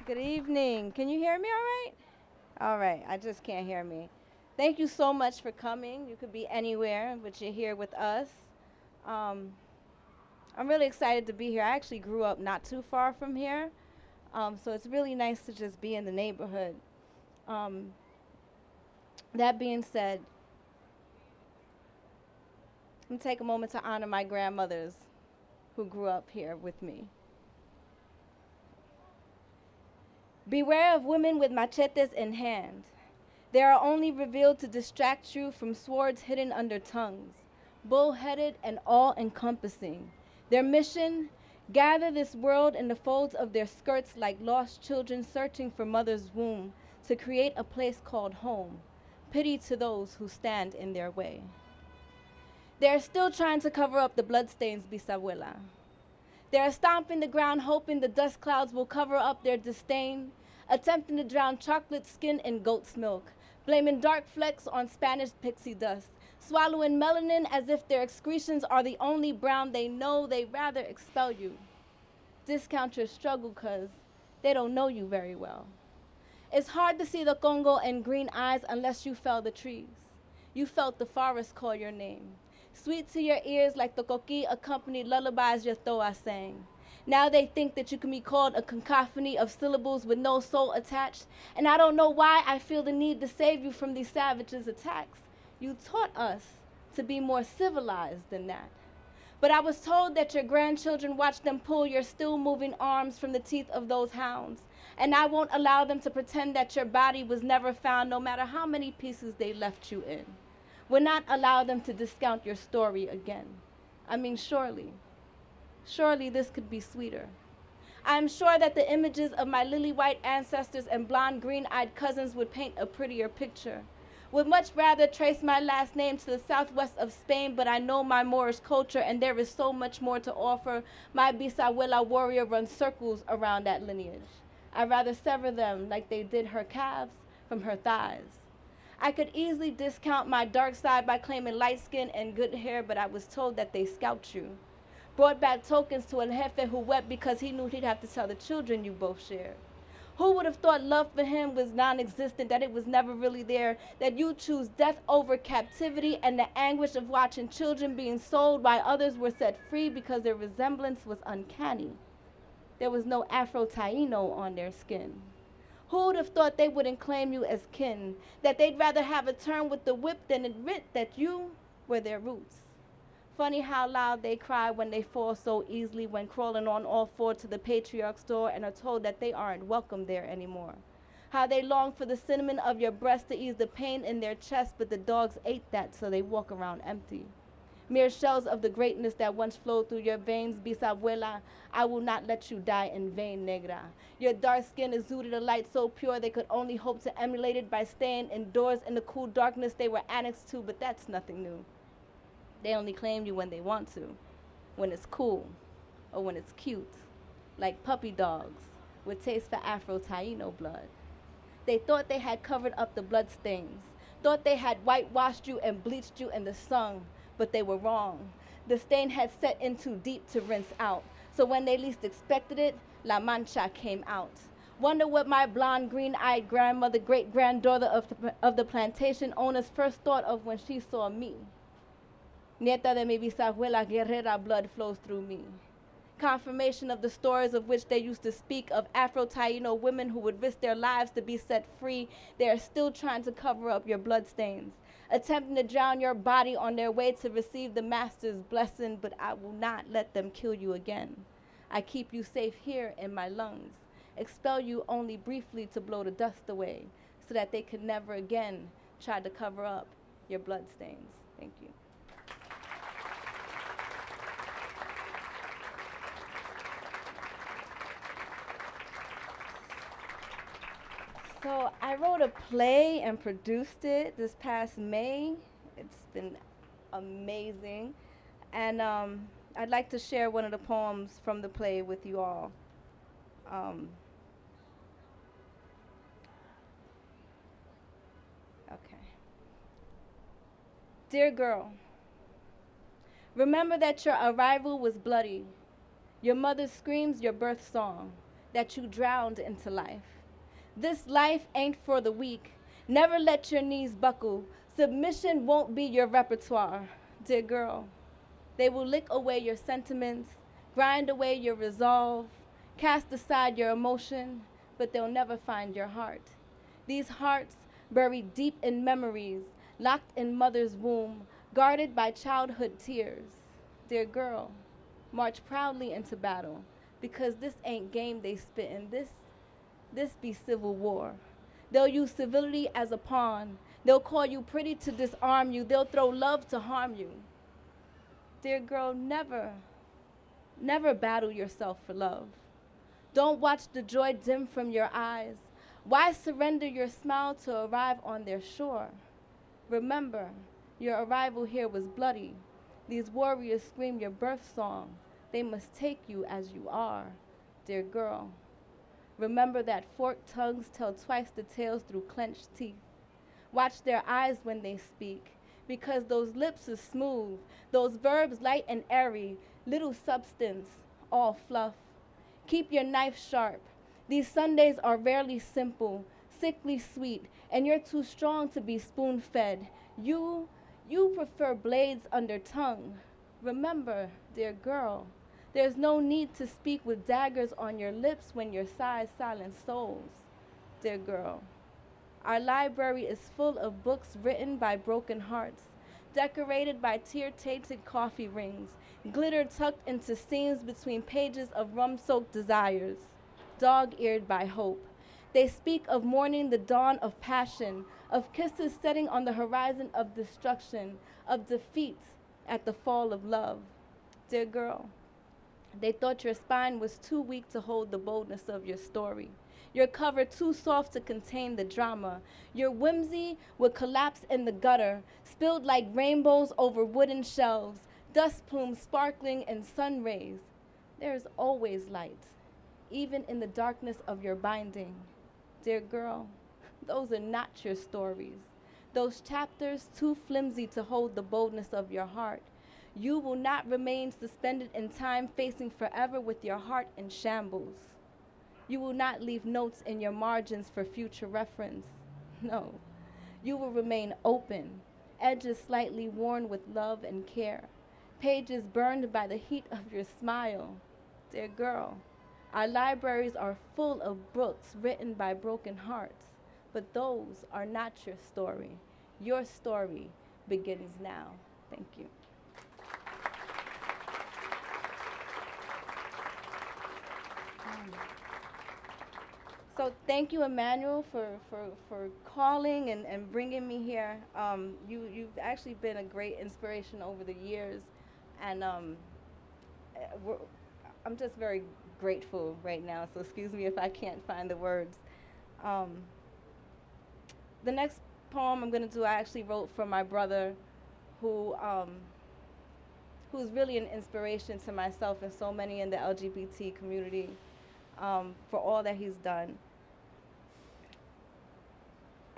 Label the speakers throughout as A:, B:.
A: Good evening. Can you hear me all right? All right, I just can't hear me. Thank you so much for coming. You could be anywhere, but you're here with us. Um, I'm really excited to be here. I actually grew up not too far from here, so it's really nice to just be in the neighborhood. Um, that being said, I'm going to take a moment to honor my grandmothers who grew up here with me. Beware of women with machetes in hand. They are only revealed to distract you from swords hidden under tongues, bull-headed and all-encompassing. Their mission, gather this world in the folds of their skirts like lost children searching for mother's womb to create a place called home. Pity to those who stand in their way. They are still trying to cover up the bloodstains, bisabuela. They are stomping the ground hoping the dust clouds will cover up their disdain, attempting to drown chocolate skin in goat's milk, blaming dark flecks on Spanish pixie dust, swallowing melanin as if their excretions are the only brown they know. They rather expel you. Discount your struggle because they don't know you very well. It's hard to see the Congo and green eyes unless you fell the trees. You felt the forest call your name. Sweet to your ears like the coqui accompanied lullabies your thoa sang. Now they think that you can be called a cacophony of syllables with no soul attached, and I don't know why I feel the need to save you from these savages' attacks. You taught us to be more civilized than that. But I was told that your grandchildren watched them pull your still moving arms from the teeth of those hounds, and I won't allow them to pretend that your body was never found no matter how many pieces they left you in. Will not allow them to discount your story again. I mean, surely this could be sweeter. I am sure that the images of my lily-white ancestors and blonde green-eyed cousins would paint a prettier picture. Would much rather trace my last name to the southwest of Spain, but I know my Moorish culture and there is so much more to offer. My bisabuela warrior runs circles around that lineage. I'd rather sever them like they did her calves from her thighs. I could easily discount my dark side by claiming light skin and good hair, but I was told that they scalped you. Brought back tokens to El Jefe who wept because he knew he'd have to tell the children you both shared. Who would have thought love for him was non-existent, that it was never really there, that you choose death over captivity and the anguish of watching children being sold while others were set free because their resemblance was uncanny. There was no Afro-Taino on their skin. Who would have thought they wouldn't claim you as kin, that they'd rather have a turn with the whip than admit that you were their roots? Funny how loud they cry when they fall so easily when crawling on all four to the patriarch's door and are told that they aren't welcome there anymore. How they long for the cinnamon of your breast to ease the pain in their chest, but the dogs ate that so they walk around empty. Mere shells of the greatness that once flowed through your veins, bisabuela, I will not let you die in vain, negra. Your dark skin exuded a light so pure they could only hope to emulate it by staying indoors in the cool darkness they were annexed to, but that's nothing new. They only claim you when they want to, when it's cool, or when it's cute, like puppy dogs with taste for Afro-Taino blood. They thought they had covered up the bloodstains, thought they had whitewashed you and bleached you in the sun, but they were wrong. The stain had set in too deep to rinse out, so when they least expected it, La Mancha came out. Wonder what my blonde, green-eyed grandmother, great-granddaughter of the plantation owners first thought of when she saw me. Nieta de mi bisabuela guerrera, blood flows through me. Confirmation of the stories of which they used to speak of Afro-Taino women who would risk their lives to be set free. They are still trying to cover up your bloodstains, attempting to drown your body on their way to receive the master's blessing, but I will not let them kill you again. I keep you safe here in my lungs, expel you only briefly to blow the dust away, so that they could never again try to cover up your bloodstains. Thank you. So I wrote a play and produced it this past May. It's been amazing. And I'd like to share one of the poems from the play with you all. Okay. Dear girl, remember that your arrival was bloody. Your mother's screams your birth song, that you drowned into life. This life ain't for the weak. Never let your knees buckle. Submission won't be your repertoire, dear girl. They will lick away your sentiments, grind away your resolve, cast aside your emotion, but they'll never find your heart. These hearts, buried deep in memories, locked in mother's womb, guarded by childhood tears. Dear girl, march proudly into battle, because this ain't game they spittin', this be civil war. They'll use civility as a pawn. They'll call you pretty to disarm you. They'll throw love to harm you. Dear girl, never battle yourself for love. Don't watch the joy dim from your eyes. Why surrender your smile to arrive on their shore? Remember, your arrival here was bloody. These warriors scream your birth song. They must take you as you are, dear girl. Remember that forked tongues tell twice the tales through clenched teeth. Watch their eyes when they speak, because those lips are smooth, those verbs light and airy, little substance, all fluff. Keep your knife sharp. These Sundays are rarely simple, sickly sweet, and you're too strong to be spoon-fed. You prefer blades under tongue. Remember, dear girl, there's no need to speak with daggers on your lips when your sighs silence souls, dear girl. Our library is full of books written by broken hearts, decorated by tear-tainted coffee rings, glitter tucked into seams between pages of rum-soaked desires, dog-eared by hope. They speak of mourning the dawn of passion, of kisses setting on the horizon of destruction, of defeat at the fall of love. Dear girl, they thought your spine was too weak to hold the boldness of your story. Your cover too soft to contain the drama. Your whimsy would collapse in the gutter, spilled like rainbows over wooden shelves, dust plumes sparkling in sun rays. There is always light, even in the darkness of your binding. Dear girl, those are not your stories. Those chapters too flimsy to hold the boldness of your heart. You will not remain suspended in time, facing forever with your heart in shambles. You will not leave notes in your margins for future reference. No, you will remain open, edges slightly worn with love and care, pages burned by the heat of your smile. Dear girl, our libraries are full of books written by broken hearts, but those are not your story. Your story begins now. Thank you. So thank you, Emanuel, for calling and bringing me here. You've actually been a great inspiration over the years, and I'm just very grateful right now, so excuse me if I can't find the words. The next poem I'm going to do, I actually wrote for my brother, who's really an inspiration to myself and so many in the LGBT community, for all that he's done.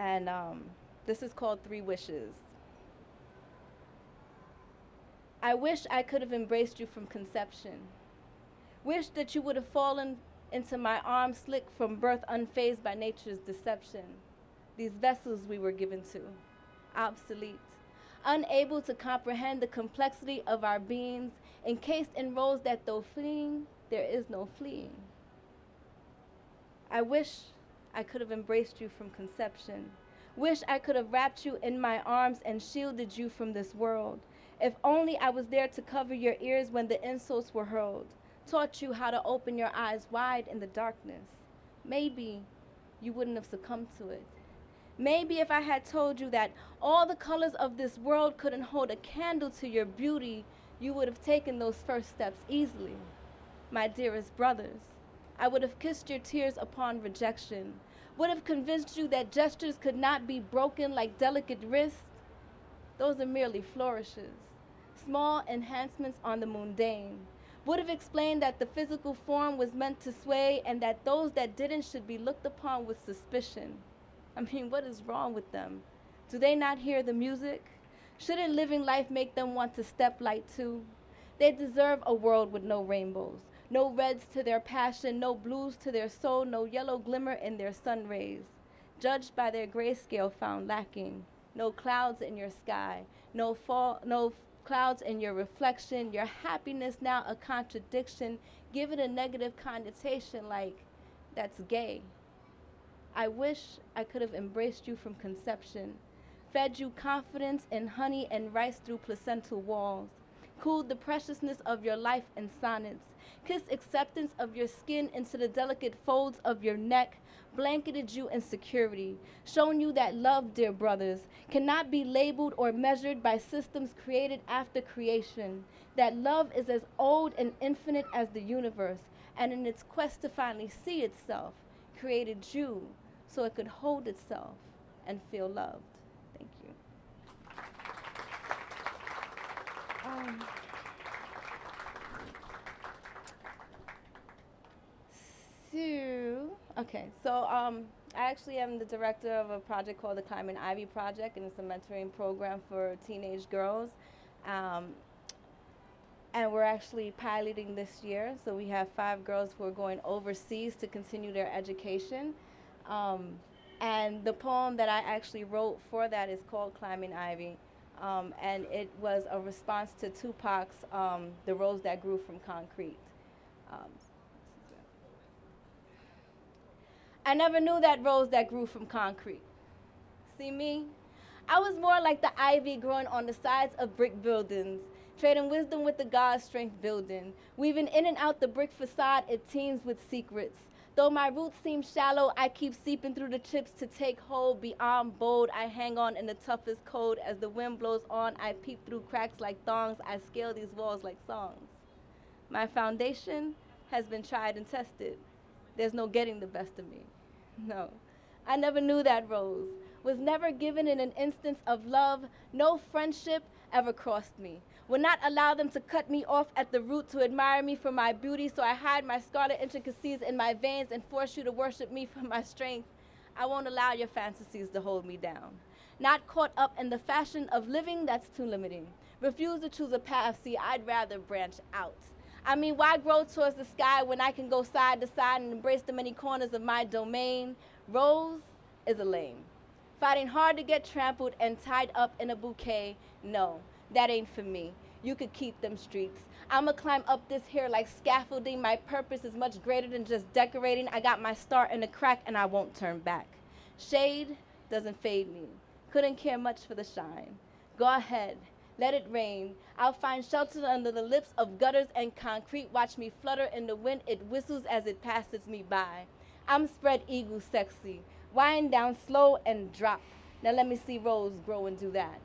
A: And this is called 3 Wishes. I wish I could have embraced you from conception. Wish that you would have fallen into my arms, slick from birth, unfazed by nature's deception. These vessels we were given to, obsolete, unable to comprehend the complexity of our beings, encased in roles that though fleeing, there is no fleeing. I wish I could have embraced you from conception. Wish I could have wrapped you in my arms and shielded you from this world. If only I was there to cover your ears when the insults were hurled, taught you how to open your eyes wide in the darkness. Maybe you wouldn't have succumbed to it. Maybe if I had told you that all the colors of this world couldn't hold a candle to your beauty, you would have taken those first steps easily. My dearest brothers, I would have kissed your tears upon rejection, would have convinced you that gestures could not be broken like delicate wrists. Those are merely flourishes, small enhancements on the mundane. Would have explained that the physical form was meant to sway and that those that didn't should be looked upon with suspicion. I mean, what is wrong with them? Do they not hear the music? Shouldn't living life make them want to step light too? They deserve a world with no rainbows, No reds to their passion, no blues to their soul, no yellow glimmer in their sun rays. Judged by their grayscale found lacking. No clouds in your sky, no clouds in your reflection. Your happiness now a contradiction. Give it a negative connotation like that's gay. I wish I could have embraced you from conception, fed you confidence in honey and rice through placental walls, cooled the preciousness of your life in sonnets, kissed acceptance of your skin into the delicate folds of your neck, blanketed you in security, shown you that love, dear brothers, cannot be labeled or measured by systems created after creation, that love is as old and infinite as the universe, and in its quest to finally see itself, created you so it could hold itself and feel loved. Thank you. I actually am the director of a project called the Climbing Ivy Project, and it's a mentoring program for teenage girls. And we're actually piloting this year, so we have 5 girls who are going overseas to continue their education. And the poem that I actually wrote for that is called Climbing Ivy. And it was a response to Tupac's The Rose That Grew from Concrete. I never knew that rose that grew from concrete. See me? I was more like the ivy growing on the sides of brick buildings, trading wisdom with the God strength building. Weaving in and out the brick facade, it teems with secrets. Though my roots seem shallow, I keep seeping through the chips to take hold. Beyond bold, I hang on in the toughest cold. As the wind blows on, I peep through cracks like thongs. I scale these walls like songs. My foundation has been tried and tested. There's no getting the best of me. No, I never knew that rose. Was never given in an instance of love. No friendship ever crossed me. Would not allow them to cut me off at the root to admire me for my beauty, so I hide my scarlet intricacies in my veins and force you to worship me for my strength. I won't allow your fantasies to hold me down. Not caught up in the fashion of living that's too limiting. Refuse to choose a path, see, I'd rather branch out. I mean, why grow towards the sky when I can go side to side and embrace the many corners of my domain? Rose is a lame. Fighting hard to get trampled and tied up in a bouquet. No, that ain't for me. You could keep them streets. I'ma climb up this here like scaffolding. My purpose is much greater than just decorating. I got my start in a crack and I won't turn back. Shade doesn't fade me. Couldn't care much for the shine. Go ahead. Let it rain. I'll find shelter under the lips of gutters and concrete. Watch me flutter in the wind. It whistles as it passes me by. I'm spread eagle sexy. Wind down slow and drop. Now let me see Rose grow and do that.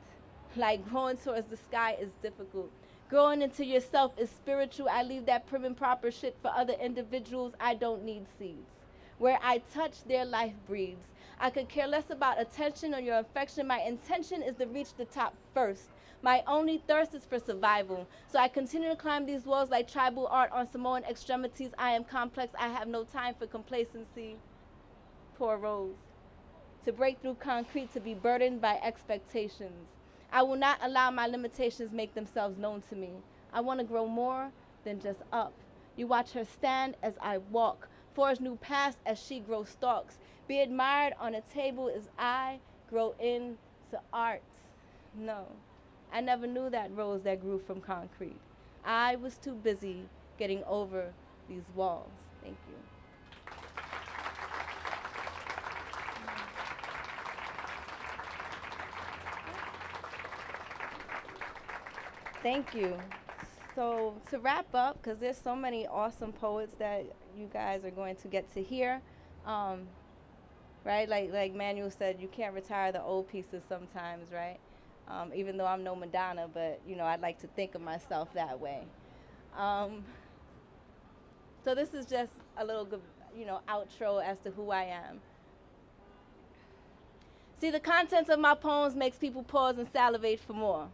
A: Like growing towards the sky is difficult. Growing into yourself is spiritual. I leave that prim and proper shit for other individuals. I don't need seeds. Where I touch, their life breathes. I could care less about attention or your affection. My intention is to reach the top first. My only thirst is for survival. So I continue to climb these walls like tribal art on Samoan extremities. I am complex. I have no time for complacency. Poor Rose. To break through concrete, to be burdened by expectations. I will not allow my limitations make themselves known to me. I want to grow more than just up. You watch her stand as I walk. Forge new paths as she grows stalks. Be admired on a table as I grow into art. No. I never knew that rose that grew from concrete. I was too busy getting over these walls. Thank you. Thank you. So to wrap up, because there's so many awesome poets that you guys are going to get to hear, right? Like Manuel said, you can't retire the old pieces sometimes, right? Even though I'm no Madonna, but I'd like to think of myself that way. So this is just a little good, outro as to who I am. See, the contents of my poems makes people pause and salivate for more.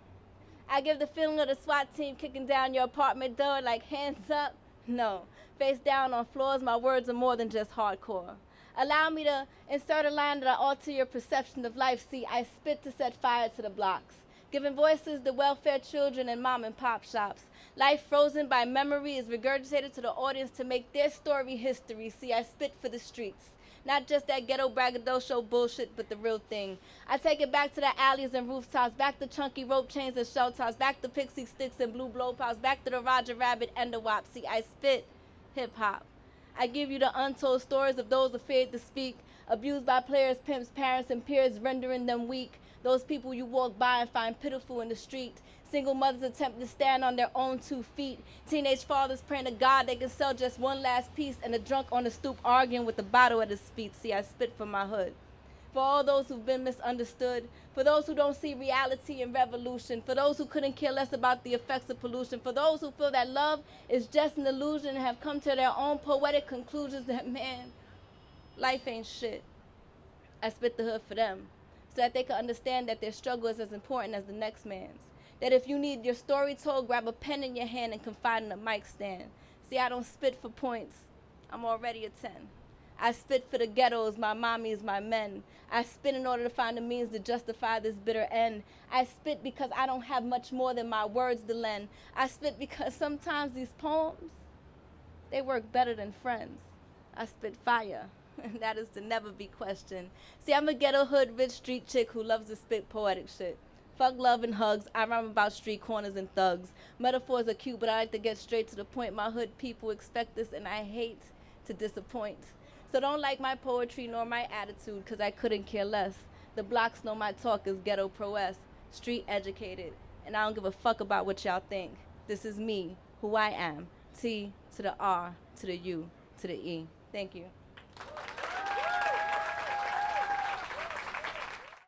A: I give the feeling of the SWAT team kicking down your apartment door like hands up. No, face down on floors, my words are more than just hardcore. Allow me to insert a line that'll alter your perception of life. See, I spit to set fire to the blocks. giving voices to welfare children and mom and pop shops. Life frozen by memory is regurgitated to the audience to make their story history. See, I spit for the streets. Not just that ghetto braggadocio bullshit, but the real thing. I take it back to the alleys and rooftops, back to chunky rope chains and shell tops, back to pixie sticks and blue blow pops, back to the Roger Rabbit and the wop. See, I spit hip-hop. I give you the untold stories of those afraid to speak, abused by players, pimps, parents, and peers, rendering them weak. Those people you walk by and find pitiful in the street. Single mothers attempt to stand on their own 2 feet. Teenage fathers praying to God they can sell just one last piece, and a drunk on the stoop arguing with the bottle at his feet. See, I spit for my hood. For all those who've been misunderstood, for those who don't see reality in revolution, for those who couldn't care less about the effects of pollution, for those who feel that love is just an illusion and have come to their own poetic conclusions that, man, life ain't shit. I spit the hood for them, so that they can understand that their struggle is as important as the next man's. That if you need your story told, grab a pen in your hand and confide in a mic stand. See, I don't spit for points. I'm already a 10. I spit for the ghettos, my mommies, my men. I spit in order to find a means to justify this bitter end. I spit because I don't have much more than my words to lend. I spit because sometimes these poems, they work better than friends. I spit fire, and that is to never be questioned. See, I'm a ghetto hood rich street chick who loves to spit poetic shit. Fuck love and hugs, I rhyme about street corners and thugs. Metaphors are cute, but I like to get straight to the point. My hood people expect this, and I hate to disappoint. So don't like my poetry nor my attitude, cause I couldn't care less. The blocks know my talk is ghetto prowess, street educated, and I don't give a fuck about what y'all think. This is me, who I am, T to the R to the U to the E. Thank you.